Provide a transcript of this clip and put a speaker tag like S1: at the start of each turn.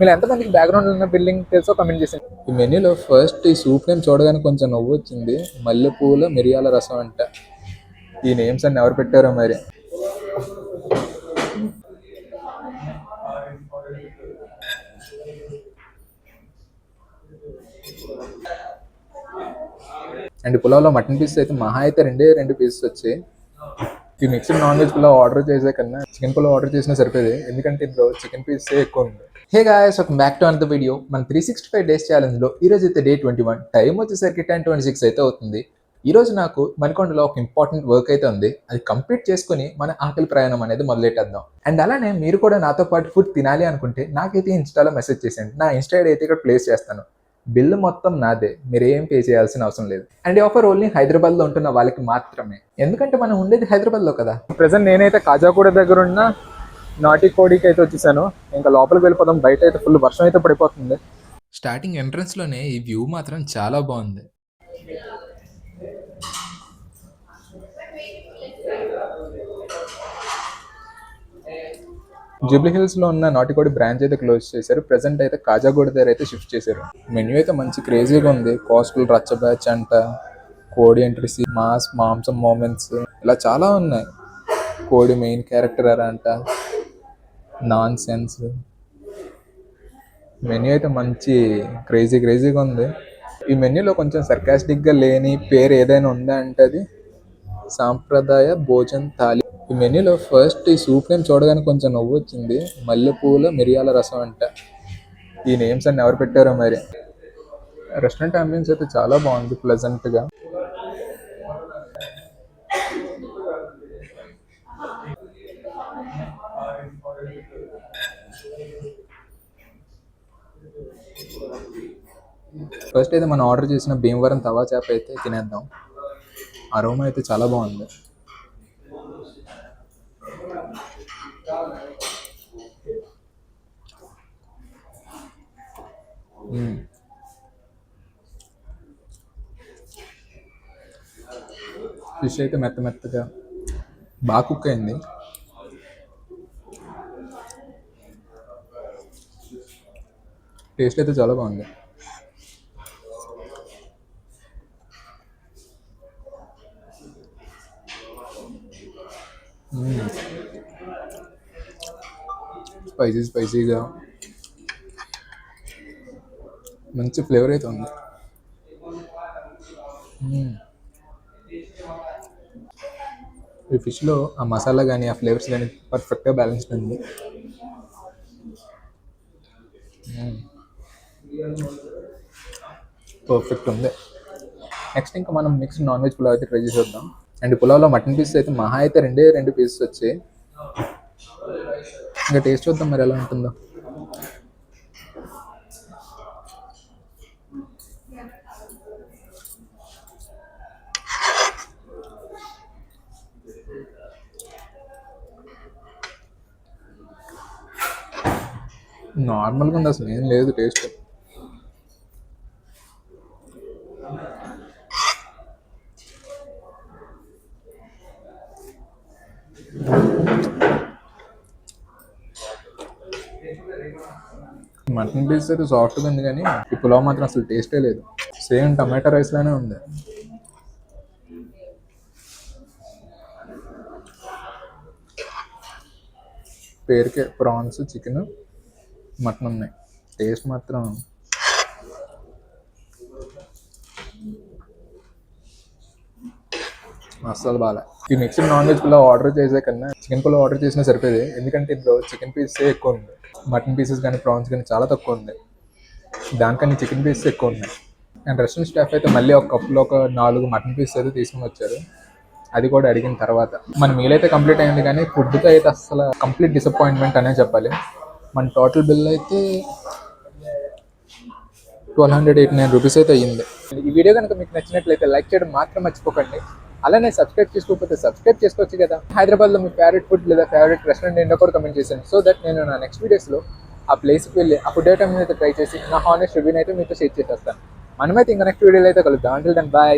S1: మీరు ఎంతమందికి బ్యాక్గ్రౌండ్ ఉన్న బిల్డింగ్ తెలుసో కమెంట్ చేసింది. ఈ మెన్యూలో ఫస్ట్ ఈ సూప్ నేమ్ చూడగానే కొంచెం నవ్వు వచ్చింది. మల్లెపూల మిరియాల రసం అంట. ఈ నేమ్స్ అన్ని ఎవరు పెట్టారో మరి. అండ్ పులావ్లో మటన్ పీసెస్ అయితే మహా అయితే రెండు పీసెస్ వచ్చాయి. ఈ mixed non veg pulao order చేసే కన్నా చికెన్ పులావ్ ఆర్డర్ చేసినా సరిపోయేది, ఎందుకంటే ఇందులో చికెన్ పీసెస్ ఎక్కువ ఉంది. Hey guys, welcome back to another video. మన 365 డేస్ ఛాలెంజ్లో ఈ రోజు అయితే డే 21, టైం వచ్చేసరికి 10:26 అయితే అవుతుంది. ఈ రోజు నాకు మణికొండలో ఒక ఇంపార్టెంట్ వర్క్ అయితే ఉంది. అది కంప్లీట్ చేసుకుని మన ఆకలి ప్రయాణం అనేది మొదలెట్టేద్దాం. అండ్ అలానే మీరు కూడా నాతో పాటు ఫుడ్ తినాలి అనుకుంటే నాకైతే ఇన్స్టాలో మెసేజ్ చేసేయండి. నా ఇన్స్టా ఐడి అయితే ఇక్కడ ప్లేస్ చేస్తాను. బిల్లు మొత్తం నాదే, మీరు ఏం పే చేయాల్సిన అవసరం లేదు. అండ్ ఈ ఆఫర్ ఓన్లీ హైదరాబాద్లో ఉంటున్న వాళ్ళకి మాత్రమే, ఎందుకంటే మనం ఉండేది హైదరాబాద్లో కదా. ప్రెసెంట్ నేనైతే కాజాగూడ దగ్గర ఉన్న నాటి కోడికి అయితే వచ్చేసాను. ఇంకా లోపలికి వెళ్ళిపోదాం. బయట అయితే ఫుల్ వర్షం అయితే పడిపోతుంది. స్టార్టింగ్ ఎంట్రన్స్లోనే ఈ వ్యూ మాత్రం చాలా బాగుంది. జూబ్లీ హిల్స్లో ఉన్న నాటికోడి బ్రాంచ్ అయితే క్లోజ్ చేశారు. ప్రెసెంట్ అయితే కాజాగూడ దగ్గర అయితే షిఫ్ట్ చేశారు. మెన్యూ అయితే మంచి క్రేజీగా ఉంది. కాస్టులు రచ్చ బ్యాచ్ అంట, కోడి ఎంట్రీస్, మాంసం మూమెంట్స్, ఇలా చాలా ఉన్నాయి. కోడి మెయిన్ క్యారెక్టర్ అంట, నాన్ సెన్స్. మెన్యూ అయితే మంచి క్రేజీగా ఉంది. ఈ మెన్యూలో కొంచెం సర్కాస్టిక్గా లేని పేరు ఏదైనా ఉందా అంటే అది సాంప్రదాయ భోజన్ థాలి. ఈ మెన్యూలో ఫస్ట్ ఈ సూప్ నేమ్ చూడగానే కొంచెం నవ్వు వచ్చింది. మల్లెపూల మిరియాల రసం అంట. ఈ నేమ్స్ అన్ని ఎవరు పెట్టారో మరి. రెస్టారెంట్ అంబియన్స్ అయితే చాలా బాగుంది, ప్లెజెంట్గా. ఫస్ట్ అయితే మనం ఆర్డర్ చేసిన భీమవరం తవా చేప అయితే తినేద్దాం. అరోమా అయితే చాలా బాగుంది. ఫిష్ అయితే మెత్తగా బాగా కుక్ అయింది. టేస్ట్ అయితే చాలా బాగుంది. స్పైసీగా మంచి ఫ్లేవర్ అయితే ఉంది. ఈ ఫిష్లో ఆ మసాలా కానీ ఆ ఫ్లేవర్స్ కానీ పర్ఫెక్ట్గా బ్యాలెన్స్డ్ ఉంది. పర్ఫెక్ట్ ఉంది. నెక్స్ట్ ఇంకా మనం మిక్స్డ్ నాన్ వెజ్ పులావ్ అయితే ట్రై చేసేద్దాం. అండ్ పులావ్లో మటన్ పీసెస్ అయితే మహా అయితే రెండు పీసెస్ వచ్చాయి. ఇంకా టేస్ట్ చూద్దాం మరి ఎలా ఉంటుందో. నార్మల్గా ఉంది, అసలు ఏం లేదు టేస్ట్. మటన్ పీస్ అయితే సాఫ్ట్గా ఉంది, కానీ ఈ పులావ్ మాత్రం అసలు టేస్టే లేదు. సేమ్ టమాటా రైస్లోనే ఉంది. పేరుకే ప్రాన్స్, చికెన్, మటన్ ఉన్నాయి. టేస్ట్ మాత్రం అస్సలు బాగా. ఈ mixed non veg pulao order చేసే కన్నా చికెన్ పులావ్ ఆర్డర్ చేసినా సరిపోయేది, ఎందుకంటే ఇందులో చికెన్ పీసెస్ ఎక్కువ ఉంది. మటన్ పీసెస్ కానీ ప్రాన్స్ కానీ చాలా తక్కువ ఉంది. దానికన్నా చికెన్ పీసెస్ ఎక్కువ ఉన్నాయి. అండ్ రెస్టారెంట్ స్టాఫ్ అయితే మళ్ళీ ఒక కప్లో ఒక 4 మటన్ పీసెస్ అయితే తీసుకుని వచ్చారు. అది కూడా అడిగిన తర్వాత మన మీల్ అయితే కంప్లీట్ అయింది, కానీ ఫుడ్తో అయితే అసలు కంప్లీట్ డిసప్పాయింట్మెంట్ అనే చెప్పాలి. మన టోటల్ బిల్ అయితే 1289 రూపీస్ అయితే అయ్యింది. ఈ వీడియో కనుక మీకు నచ్చినట్లయితే లైక్ చేయడం మాత్రం మర్చిపోకండి. అలానే సబ్స్క్రైబ్ చేసుకోకపోతే సబ్స్క్రైబ్ చేసుకోవచ్చు కదా. హైదరాబాద్లో మీ ఫేవరెట్ ఫుడ్ లేదా ఫేవరెట్ రెస్టారెంట్ ఏంటో కూడా కమెంట్ చేశాను, సో దట్ నేను నా నెక్స్ట్ వీడియోస్లో ఆ ప్లేస్కి వెళ్ళి ఆ ఫుడ్ ఐటమ్ అయితే ట్రై చేసి నా హానెస్ట్ రివ్యూని అయితే మీతో షేర్ చేసేస్తాను. మనమైతే ఇంకా నెక్స్ట్ వీడియోలో అయితే కలుద్దాం. Until then bye.